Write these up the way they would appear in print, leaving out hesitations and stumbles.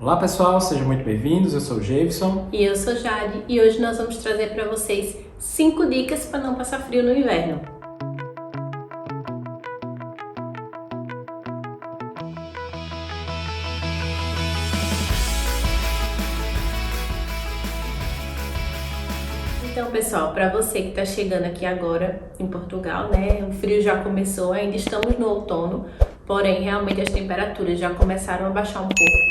Olá pessoal, sejam muito bem-vindos, eu sou o Jefferson. E eu sou Jade e hoje nós vamos trazer para vocês 5 dicas para não passar frio no inverno. Então pessoal, para você que está chegando aqui agora em Portugal, né, o frio já começou, ainda estamos no outono, porém realmente as temperaturas já começaram a baixar um pouco.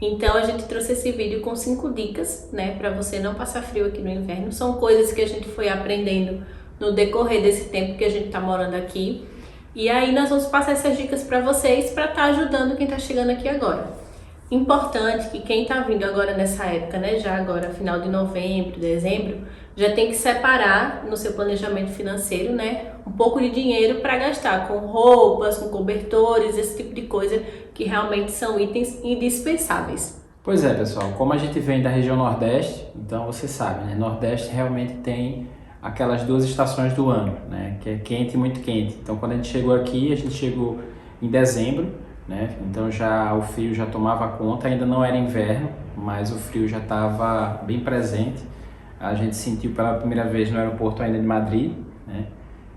Então a gente trouxe esse vídeo com 5 dicas, né, para você não passar frio aqui no inverno. São coisas que a gente foi aprendendo no decorrer desse tempo que a gente tá morando aqui. E aí nós vamos passar essas dicas para vocês para estar ajudando quem tá chegando aqui agora. Importante que quem tá vindo agora nessa época, né, já agora final de novembro, dezembro, já tem que separar no seu planejamento financeiro, né, um pouco de dinheiro para gastar com roupas, com cobertores, esse tipo de coisa que realmente são itens indispensáveis. Pois é, pessoal, como a gente vem da região Nordeste, então você sabe, né, Nordeste realmente tem aquelas duas estações do ano, né, que é quente e muito quente. Então quando a gente chegou em dezembro, né, então já o frio já tomava conta, ainda não era inverno, mas o frio já estava bem presente. A gente sentiu pela primeira vez no aeroporto ainda de Madrid, né?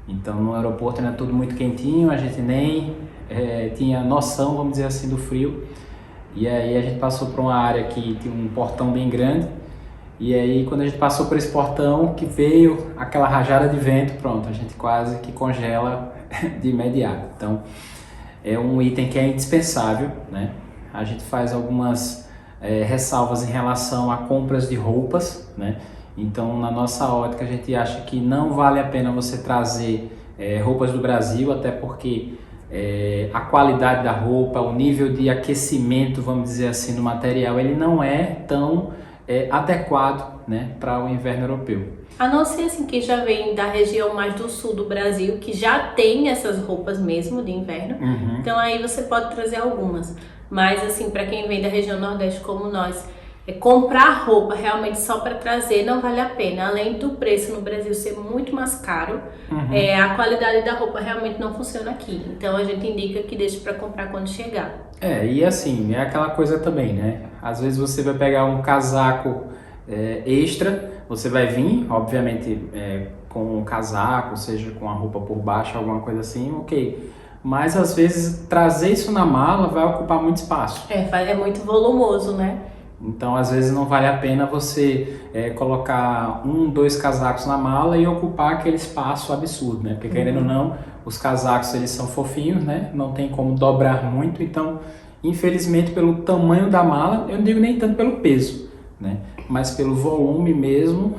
Então no aeroporto ainda tudo muito quentinho, a gente nem tinha noção, vamos dizer assim, do frio. E aí a gente passou por uma área que tinha um portão bem grande, e aí quando a gente passou por esse portão, que veio aquela rajada de vento, pronto, a gente quase que congela de imediato. Então é um item que é indispensável, né? A gente faz algumas ressalvas em relação a compras de roupas, né? Então, na nossa ótica, a gente acha que não vale a pena você trazer roupas do Brasil, até porque a qualidade da roupa, o nível de aquecimento, vamos dizer assim, no material, ele não é tão adequado, né, para o inverno europeu. A não ser assim que já vem da região mais do sul do Brasil, que já tem essas roupas mesmo de inverno, então aí você pode trazer algumas. Mas assim, para quem vem da região Nordeste como nós, comprar roupa realmente só para trazer não vale a pena. Além do preço no Brasil ser muito mais caro, a qualidade da roupa realmente não funciona aqui. Então a gente indica que deixe para comprar quando chegar. E assim, é aquela coisa também, né? Às vezes você vai pegar um casaco extra, você vai vir, obviamente, com um casaco, seja com a roupa por baixo, alguma coisa assim, ok. Mas às vezes trazer isso na mala vai ocupar muito espaço. É muito volumoso, né? Então, às vezes não vale a pena você colocar 2 casacos na mala e ocupar aquele espaço absurdo, né? Porque querendo ou não, os casacos eles são fofinhos, né? Não tem como dobrar muito, então, infelizmente, pelo tamanho da mala, eu não digo nem tanto pelo peso, né? Mas pelo volume mesmo,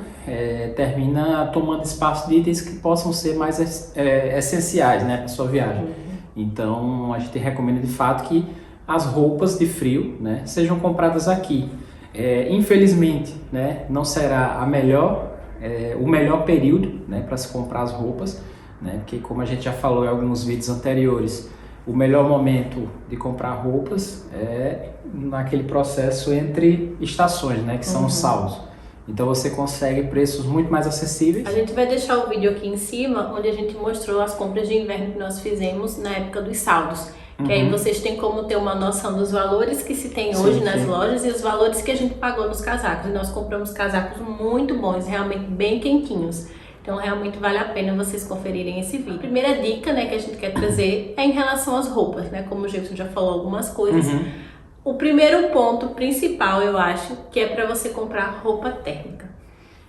termina tomando espaço de itens que possam ser mais essenciais, né, para sua viagem. Então, a gente recomenda de fato que as roupas de frio, né, sejam compradas aqui. Infelizmente, né, não será o melhor período, né, para se comprar as roupas, né, porque como a gente já falou em alguns vídeos anteriores, o melhor momento de comprar roupas é naquele processo entre estações, né, que são os saldos. Então você consegue preços muito mais acessíveis. A gente vai deixar o vídeo aqui em cima, onde a gente mostrou as compras de inverno que nós fizemos na época dos saldos. Que aí vocês têm como ter uma noção dos valores que se tem hoje nas lojas e os valores que a gente pagou nos casacos. E nós compramos casacos muito bons, realmente bem quentinhos. Então realmente vale a pena vocês conferirem esse vídeo. A primeira dica, né, que a gente quer trazer é em relação às roupas, né? Como o Jefferson já falou algumas coisas. O primeiro ponto principal, eu acho, que é para você comprar roupa térmica.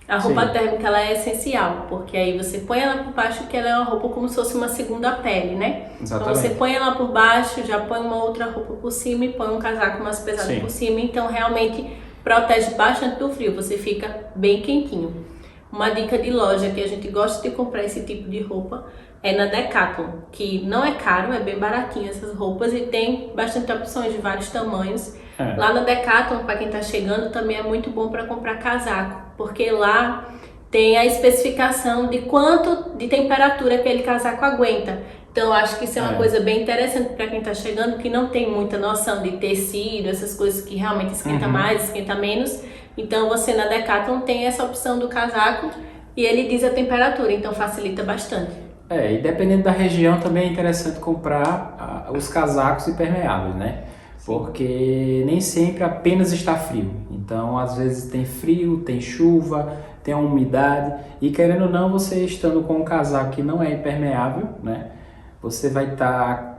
A roupa térmica ela é essencial, porque aí você põe ela por baixo, que ela é uma roupa como se fosse uma segunda pele, né? Exatamente. Então você põe ela por baixo, já põe uma outra roupa por cima e põe um casaco mais pesado por cima. Então realmente protege bastante do frio, você fica bem quentinho. Uma dica de loja que a gente gosta de comprar esse tipo de roupa é na Decathlon, que não é caro, é bem baratinho essas roupas e tem bastante opções de vários tamanhos. Lá na Decathlon, para quem está chegando, também é muito bom para comprar casaco, porque lá tem a especificação de quanto de temperatura aquele casaco aguenta. Então eu acho que isso é uma coisa bem interessante para quem está chegando, que não tem muita noção de tecido, essas coisas que realmente esquenta mais, esquenta menos. Então você na Decathlon tem essa opção do casaco e ele diz a temperatura, então facilita bastante. E dependendo da região também é interessante comprar os casacos impermeáveis, né? porque nem sempre apenas está frio. Então, às vezes tem frio, tem chuva, tem a umidade, e querendo ou não, você estando com um casaco que não é impermeável, né? Você vai estar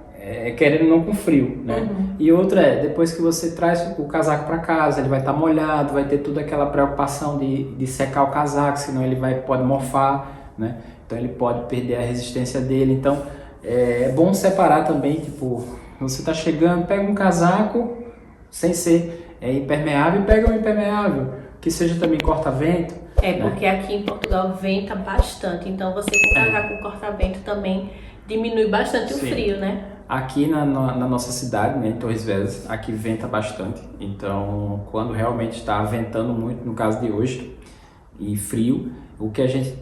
querendo ou não com frio, né? E outra depois que você traz o casaco para casa, ele vai estar molhado, vai ter toda aquela preocupação de secar o casaco, senão ele pode mofar, né? Então ele pode perder a resistência dele. Então é bom separar também, tipo, você está chegando, pega um casaco sem ser impermeável e pega um impermeável, que seja também corta-vento. Porque aqui em Portugal venta bastante, então você com casaco corta-vento também diminui bastante o frio, né? Aqui na nossa cidade, né, em Torres Vedras, aqui venta bastante. Então, quando realmente está ventando muito, no caso de hoje, e frio, o que a gente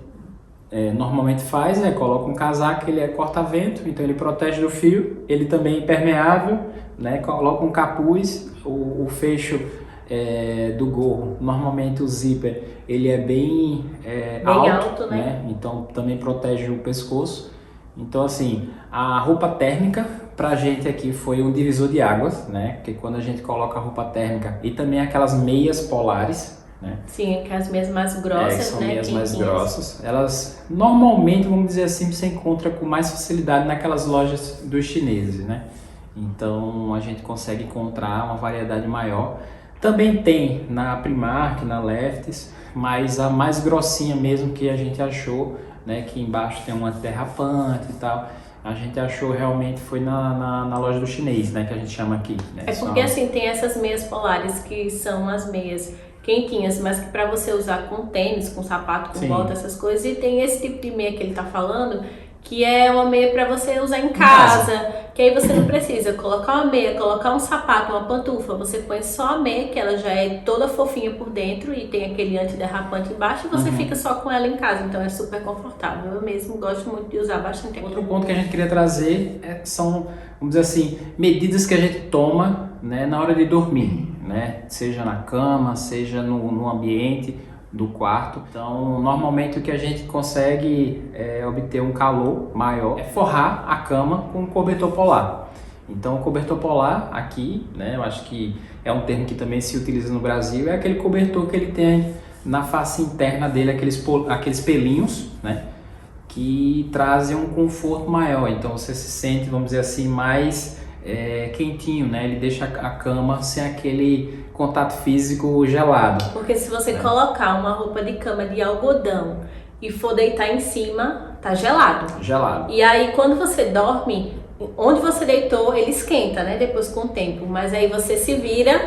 normalmente faz é coloca um casaco, ele é corta-vento, então ele protege do frio, ele também é impermeável, né, coloca um capuz, o fecho do gorro, normalmente o zíper, ele é bem alto, né? Então também protege o pescoço. Então assim, a roupa térmica pra gente aqui foi um divisor de águas, né? Porque quando a gente coloca a roupa térmica e também aquelas meias polares, né? Sim, aquelas meias mais grossas, são né? meias mais grossas. Elas normalmente, vamos dizer assim, você encontra com mais facilidade naquelas lojas dos chineses, né? Então a gente consegue encontrar uma variedade maior. Também tem na Primark, na Lefties, mas a mais grossinha mesmo que a gente achou, né, que embaixo tem um antiderrapante e tal, a gente achou realmente foi na loja do chinês, né, que a gente chama aqui. Né? Porque assim, tem essas meias polares que são as meias quentinhas, mas que para você usar com tênis, com sapato, com bota, essas coisas, e tem esse tipo de meia que ele tá falando, que é uma meia para você usar em casa, que aí você não precisa colocar uma meia, colocar um sapato, uma pantufa, você põe só a meia, que ela já é toda fofinha por dentro e tem aquele antiderrapante embaixo, e você fica só com ela em casa, então é super confortável. Eu mesmo gosto muito de usar bastante aqui. Outro ponto que a gente queria trazer são, vamos dizer assim, medidas que a gente toma, né, na hora de dormir, né, seja na cama, seja no ambiente do quarto. Então, normalmente o que a gente consegue obter um calor maior é forrar a cama com cobertor polar. Então, o cobertor polar aqui, né, eu acho que é um termo que também se utiliza no Brasil, é aquele cobertor que ele tem na face interna dele, aqueles pelinhos, né, que trazem um conforto maior. Então, você se sente, vamos dizer assim, mais quentinho, né? Ele deixa a cama sem aquele contato físico gelado. Porque se você colocar uma roupa de cama de algodão e for deitar em cima, tá gelado. Gelado. E aí quando você dorme, onde você deitou, ele esquenta, né? Depois com o tempo. Mas aí você se vira,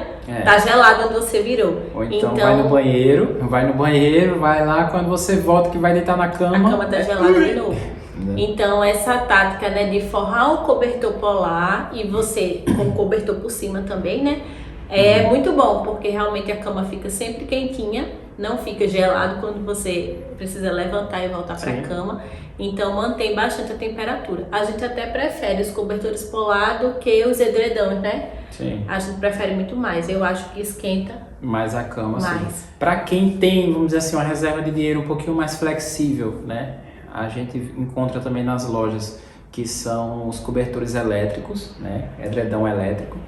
tá gelado onde você virou. Ou então vai no banheiro, vai lá, quando você volta que vai deitar na cama, a cama tá gelada de novo. Então essa tática, né, de forrar o cobertor polar e você com o cobertor por cima também, né, é muito bom, porque realmente a cama fica sempre quentinha, não fica gelado quando você precisa levantar e voltar para a cama, então mantém bastante a temperatura. A gente até prefere os cobertores polar do que os edredões, né? Sim. A gente prefere muito mais, eu acho que esquenta mais a cama, mais. Sim. Para quem tem, vamos dizer assim, uma reserva de dinheiro um pouquinho mais flexível, né? A gente encontra também nas lojas que são os cobertores elétricos, né? Edredão elétrico.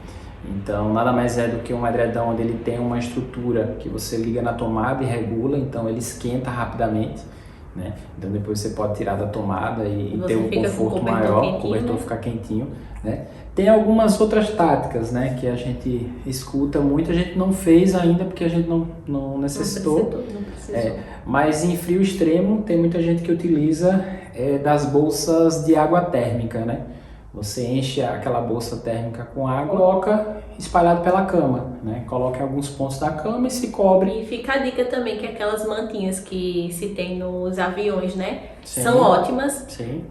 Então, nada mais é do que um edredão onde ele tem uma estrutura que você liga na tomada e regula, então ele esquenta rapidamente, né? Então, depois você pode tirar da tomada e ter um conforto maior, o cobertor ficar quentinho, né? Tem algumas outras táticas, né, que a gente escuta muito, a gente não fez ainda porque a gente não necessitou. Não precisou. Mas em frio extremo tem muita gente que utiliza das bolsas de água térmica, né? Você enche aquela bolsa térmica com água e coloca espalhado pela cama, né? Coloca em alguns pontos da cama e se cobre. E fica a dica também que aquelas mantinhas que se tem nos aviões, né? Sim. São ótimas. Sim.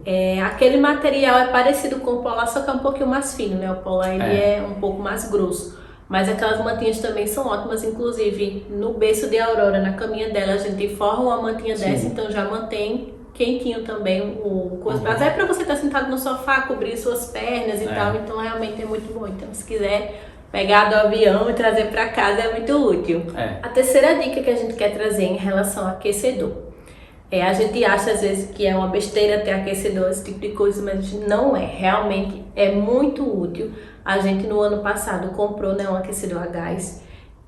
Aquele material é parecido com o polar, só que é um pouquinho mais fino, né? O polar ele é um pouco mais grosso. Mas aquelas mantinhas também são ótimas, inclusive no berço de Aurora, na caminha dela, a gente forra uma mantinha dessa, então já mantém quentinho também o corpo. Até para você estar sentado no sofá, cobrir suas pernas e tal, então realmente é muito bom. Então se quiser pegar do avião e trazer para casa é muito útil. A terceira dica que a gente quer trazer em relação ao aquecedor. A gente acha às vezes que é uma besteira ter aquecedor, esse tipo de coisa, mas não é. Realmente é muito útil A gente no ano passado comprou, né, um aquecedor a gás.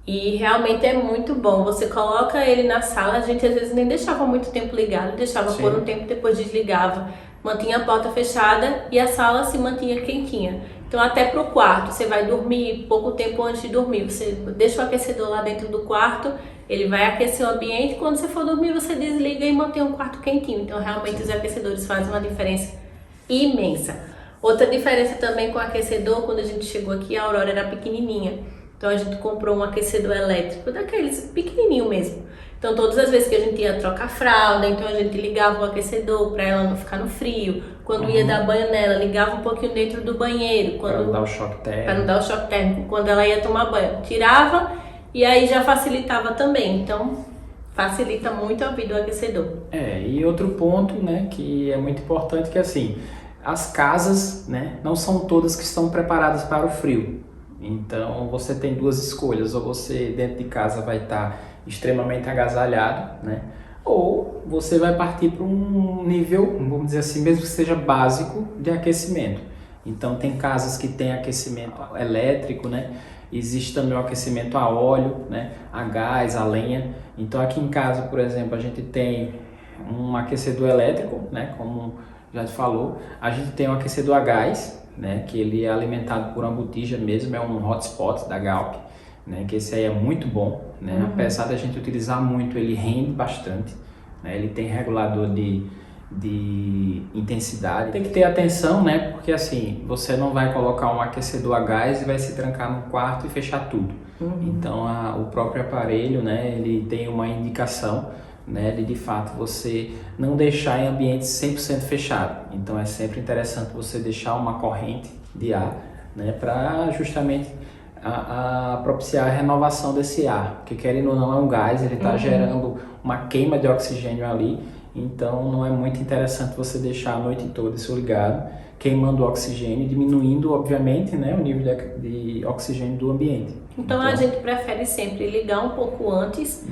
E realmente é muito bom. Você coloca ele na sala, a gente às vezes nem deixava muito tempo ligado, deixava por um tempo, depois desligava. Mantinha a porta fechada e a sala se mantinha quentinha. Então até pro quarto, você vai dormir pouco tempo antes de dormir, você deixa o aquecedor lá dentro do quarto, ele vai aquecer o ambiente, quando você for dormir você desliga e mantém o quarto quentinho. Então realmente os aquecedores fazem uma diferença imensa. Outra diferença também com o aquecedor, quando a gente chegou aqui, a Aurora era pequenininha. Então a gente comprou um aquecedor elétrico, daqueles pequenininho mesmo. Então todas as vezes que a gente ia trocar fralda, então a gente ligava o aquecedor para ela não ficar no frio. Quando ia dar banho nela, ligava um pouquinho dentro do banheiro. Para não dar o choque térmico. Para não dar o choque térmico. Quando ela ia tomar banho, tirava e aí já facilitava também. Então facilita muito a vida do aquecedor. E outro ponto, né, que é muito importante, que assim, as casas, né, não são todas que estão preparadas para o frio. Então você tem duas escolhas, ou você dentro de casa vai estar extremamente agasalhado, né? Ou você vai partir para um nível, vamos dizer assim, mesmo que seja básico, de aquecimento. Então tem casas que tem aquecimento elétrico, né? Existe também o aquecimento a óleo, né? A gás, a lenha. Então aqui em casa, por exemplo, a gente tem um aquecedor elétrico, né? Como já te falou, a gente tem um aquecedor a gás, né, que ele é alimentado por uma botija mesmo, é um hotspot da Galp, né, que esse aí é muito bom, né, apesar da gente utilizar muito, ele rende bastante, né, ele tem regulador de intensidade. Tem que ter atenção, né, porque assim, você não vai colocar um aquecedor a gás e vai se trancar no quarto e fechar tudo. Então o próprio aparelho, né, ele tem uma indicação, né, de fato você não deixar em ambiente 100% fechado. Então é sempre interessante você deixar uma corrente de ar, né, para justamente propiciar a renovação desse ar, porque querendo ou não é um gás, ele está gerando uma queima de oxigênio ali, então não é muito interessante você deixar a noite toda isso ligado, queimando o oxigênio, diminuindo obviamente, né, o nível de oxigênio do ambiente. Então a gente prefere sempre ligar um pouco antes.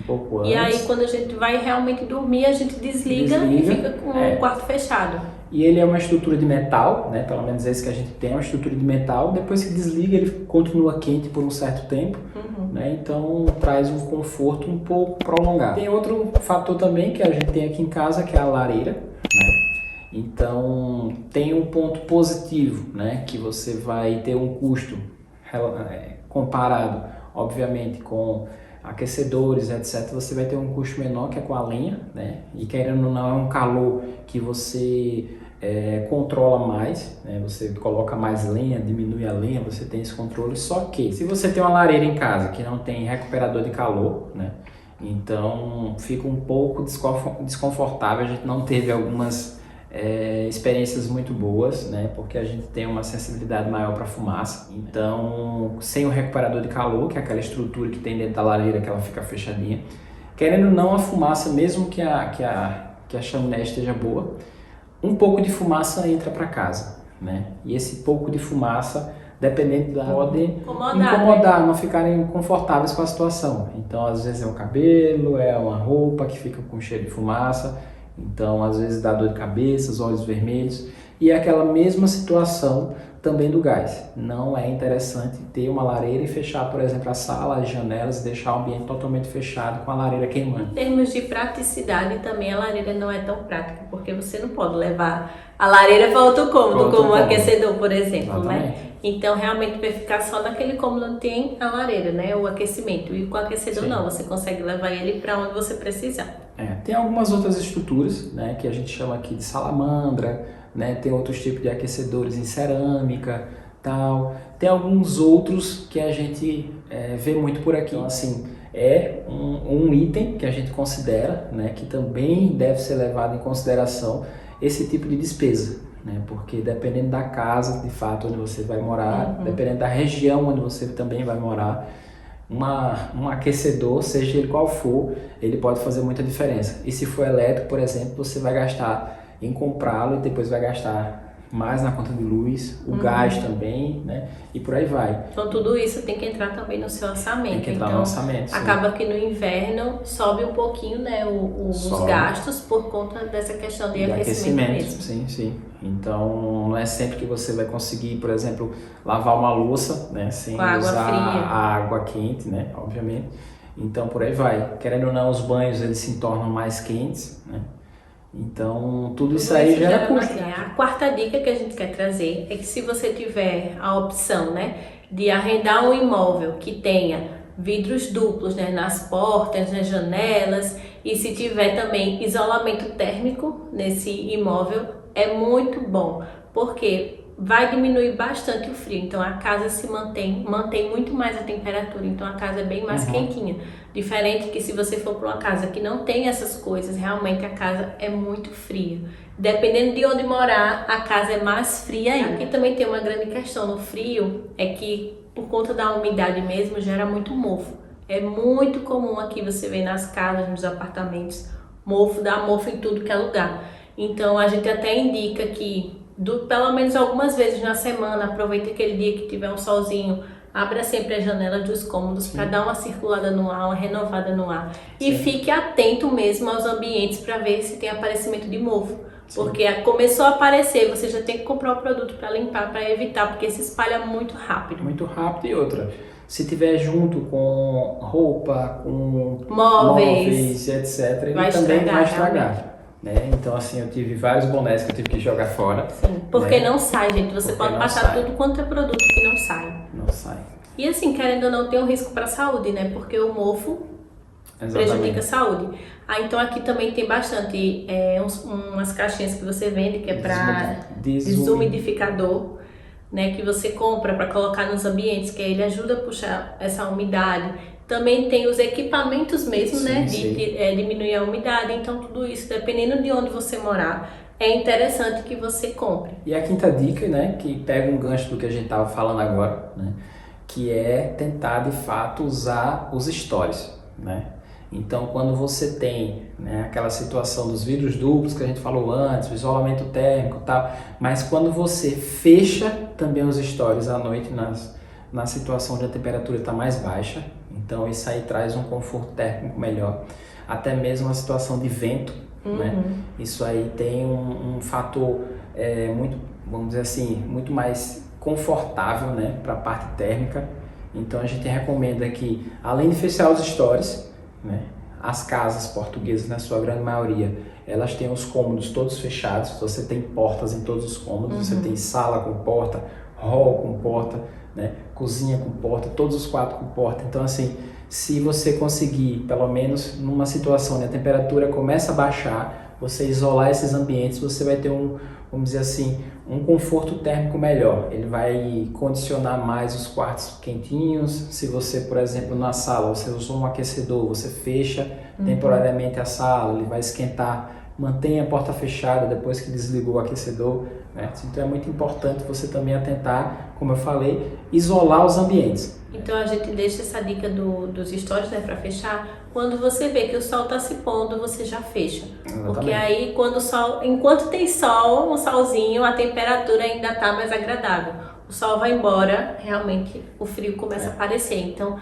E aí quando a gente vai realmente dormir, a gente desliga e fica com o quarto fechado. E ele é uma estrutura de metal, né? Pelo menos esse que a gente tem é uma estrutura de metal. Depois que desliga, ele continua quente por um certo tempo, né? Então traz um conforto um pouco prolongado. Tem outro fator também que a gente tem aqui em casa, que é a lareira, né? Então tem um ponto positivo, né? Que você vai ter um custo comparado, obviamente, com aquecedores, etc., você vai ter um custo menor, que é com a lenha, né? E querendo ou não, é um calor que você controla mais, né? Você coloca mais lenha, diminui a lenha, você tem esse controle. Só que, se você tem uma lareira em casa que não tem recuperador de calor, né? Então fica um pouco desconfortável. A gente não teve algumas experiências muito boas, né? Porque a gente tem uma sensibilidade maior para fumaça. Então, sem o recuperador de calor, que é aquela estrutura que tem dentro da lareira, que ela fica fechadinha, querendo ou não, a fumaça, mesmo que a chaminé esteja boa, um pouco de fumaça entra para casa, né? E esse pouco de fumaça, dependendo da pode incomodar, não ficarem confortáveis com a situação. Então, às vezes é o cabelo, é uma roupa que fica com cheiro de fumaça. Então, às vezes dá dor de cabeça, os olhos vermelhos. E é aquela mesma situação também do gás. Não é interessante ter uma lareira e fechar, por exemplo, a sala, as janelas, e deixar o ambiente totalmente fechado com a lareira queimando. Em termos de praticidade, também a lareira não é tão prática, porque você não pode levar a lareira para outro cômodo, como o aquecedor, por exemplo, né? Então, realmente, vai ficar só naquele cômodo onde tem a lareira, né? O aquecimento. E com o aquecedor, não. Você consegue levar ele para onde você precisar. Tem algumas outras estruturas, né? Que a gente chama aqui de salamandra, né? Tem outros tipos de aquecedores em cerâmica, tal. Tem alguns outros que a gente vê muito por aqui. Então, assim, é um item que a gente considera, né? Que também deve ser levado em consideração esse tipo de despesa, né? Porque dependendo da casa, de fato, onde você vai morar, dependendo da região onde você também vai morar, um aquecedor, seja ele qual for, ele pode fazer muita diferença. E se for elétrico, por exemplo, você vai gastar em comprá-lo e depois vai gastar mais na conta de luz, o gás também, né? E por aí vai. Então tudo isso tem que entrar também no seu orçamento. Tem que entrar então, no orçamento, sim. Acaba que no inverno sobe um pouquinho, né, os gastos por conta dessa questão de aquecimento mesmo. Sim, sim. Então não é sempre que você vai conseguir, por exemplo, lavar uma louça, né, sem usar a água quente, né, obviamente. Então por aí vai. Querendo ou não, os banhos eles se tornam mais quentes, né? Então, tudo isso aí gera custo. A quarta dica que a gente quer trazer é que se você tiver a opção, né, de arrendar um imóvel que tenha vidros duplos, né, nas portas, nas janelas, e se tiver também isolamento térmico nesse imóvel, é muito bom, porque vai diminuir bastante o frio, então a casa se mantém muito mais a temperatura, então a casa é bem mais quentinha. Diferente que se você for para uma casa que não tem essas coisas, realmente a casa é muito fria. Dependendo de onde morar, a casa é mais fria ainda. Aqui também tem uma grande questão no frio, é que por conta da umidade mesmo, gera muito mofo. É muito comum aqui você ver nas casas, nos apartamentos, dá mofo em tudo que é lugar. Então a gente até indica que pelo menos algumas vezes na semana, aproveita aquele dia que tiver um solzinho, abra sempre a janela dos cômodos para dar uma circulada no ar, uma renovada no ar. Sim. E fique atento mesmo aos ambientes para ver se tem aparecimento de mofo. Sim. Porque começou a aparecer, você já tem que comprar o produto para limpar, para evitar, porque se espalha muito rápido. Muito rápido. E outra, se tiver junto com roupa, com móveis etc., ele também vai estragar. Né? Então, assim, eu tive vários bonés que eu tive que jogar fora. Sim, porque não sai, gente. Você pode passar tudo quanto é produto que não sai. Não sai. E assim, querendo ou não, tem um risco para a saúde, né? Porque o mofo prejudica a saúde. Então aqui também tem bastante umas caixinhas que você vende, que é para desumidificador, né? Que você compra para colocar nos ambientes, que aí ele ajuda a puxar essa umidade. Também tem os equipamentos mesmo, sim, né, de diminuir a umidade. Então tudo isso, dependendo de onde você morar, é interessante que você compre. E a quinta dica, né, que pega um gancho do que a gente estava falando agora, né, que é tentar de fato usar os stories, né? Então quando você tem, né, aquela situação dos vidros duplos que a gente falou antes, o isolamento térmico e tal, mas quando você fecha também os stories à noite na situação onde a temperatura está mais baixa, então isso aí traz um conforto térmico melhor, até mesmo a situação de vento, né? Isso aí tem um fator muito, vamos dizer assim, muito mais confortável, né, para a parte térmica. Então a gente recomenda que, além de fechar os stories, né, as casas portuguesas, na sua grande maioria, elas têm os cômodos todos fechados, você tem portas em todos os cômodos, você tem sala com porta, hall com porta, né, cozinha com porta, todos os quatro com porta. Então assim, se você conseguir, pelo menos numa situação onde a temperatura começa a baixar, você isolar esses ambientes, você vai ter vamos dizer assim, um conforto térmico melhor. Ele vai condicionar mais os quartos quentinhos. Se você, por exemplo, na sala, você usou um aquecedor, você fecha temporariamente a sala, ele vai esquentar, mantenha a porta fechada depois que desligou o aquecedor, né? Então é muito importante você também atentar, como eu falei, isolar os ambientes. Então a gente deixa essa dica dos stories, né, para fechar. Quando você vê que o sol está se pondo, você já fecha. Exatamente. Porque aí quando enquanto tem sol, um solzinho, a temperatura ainda está mais agradável. O sol vai embora, realmente o frio começa a aparecer. Então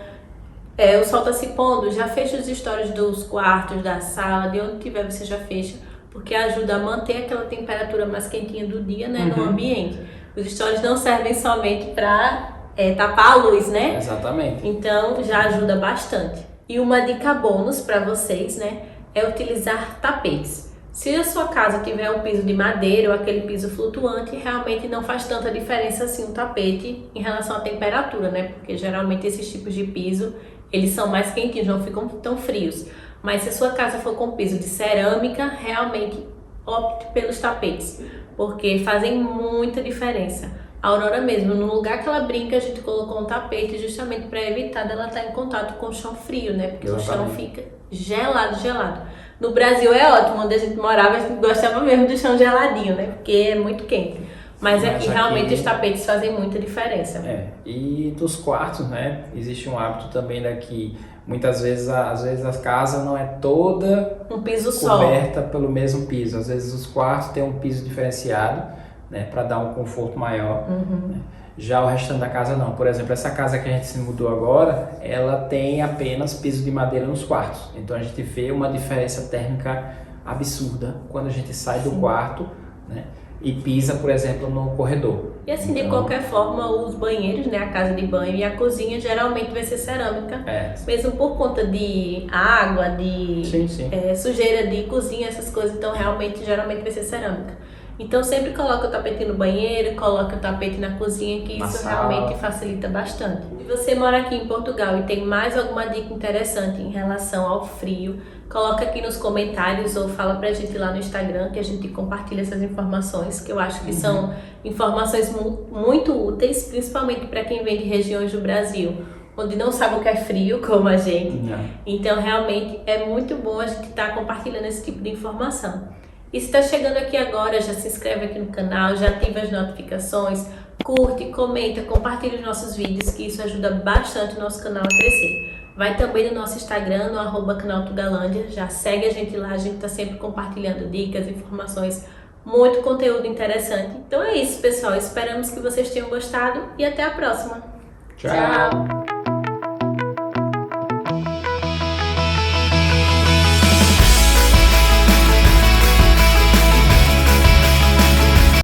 o sol está se pondo, já fecha os stories dos quartos, da sala, de onde tiver você já fecha, porque ajuda a manter aquela temperatura mais quentinha do dia, né, no ambiente. Os stories não servem somente para tapar a luz, né? Exatamente. Então já ajuda bastante. E uma dica bônus para vocês, né, é utilizar tapetes. Se a sua casa tiver um piso de madeira ou aquele piso flutuante, realmente não faz tanta diferença assim um tapete em relação à temperatura, né? Porque geralmente esses tipos de piso, eles são mais quentinhos, não ficam tão frios. Mas se a sua casa for com piso de cerâmica, realmente opte pelos tapetes, porque fazem muita diferença. A Aurora mesmo, no lugar que ela brinca, a gente colocou um tapete justamente para evitar dela estar em contato com o chão frio, né? Porque o chão fica gelado. No Brasil é ótimo, onde a gente morava, a gente gostava mesmo do chão geladinho, né? Porque é muito quente. Mas aqui realmente os tapetes fazem muita diferença. E dos quartos, né? Existe um hábito também daqui. Muitas vezes, às vezes a casa não é toda um piso coberta pelo mesmo piso. Às vezes os quartos têm um piso diferenciado, né, para dar um conforto maior. Né? Já o restante da casa não. Por exemplo, essa casa que a gente se mudou agora, ela tem apenas piso de madeira nos quartos. Então a gente vê uma diferença térmica absurda quando a gente sai do quarto, né, e pisa, por exemplo, no corredor. E assim, então, de qualquer forma, os banheiros, né, a casa de banho e a cozinha geralmente vai ser cerâmica, mesmo por conta de água, de sujeira de cozinha, essas coisas, então realmente, geralmente vai ser cerâmica. Então sempre coloca o tapete no banheiro, coloca o tapete na cozinha, que isso realmente facilita bastante. Se você mora aqui em Portugal e tem mais alguma dica interessante em relação ao frio, coloca aqui nos comentários ou fala pra gente lá no Instagram, que a gente compartilha essas informações, que eu acho que são informações muito úteis, principalmente para quem vem de regiões do Brasil, onde não sabe o que é frio, como a gente. Então realmente é muito bom a gente estar compartilhando esse tipo de informação. E se está chegando aqui agora, já se inscreve aqui no canal, já ativa as notificações, curte, comenta, compartilha os nossos vídeos, que isso ajuda bastante o nosso canal a crescer. Vai também no nosso Instagram, no @canaltugalândia, já segue a gente lá, a gente está sempre compartilhando dicas, informações, muito conteúdo interessante. Então é isso, pessoal, esperamos que vocês tenham gostado e até a próxima. Tchau!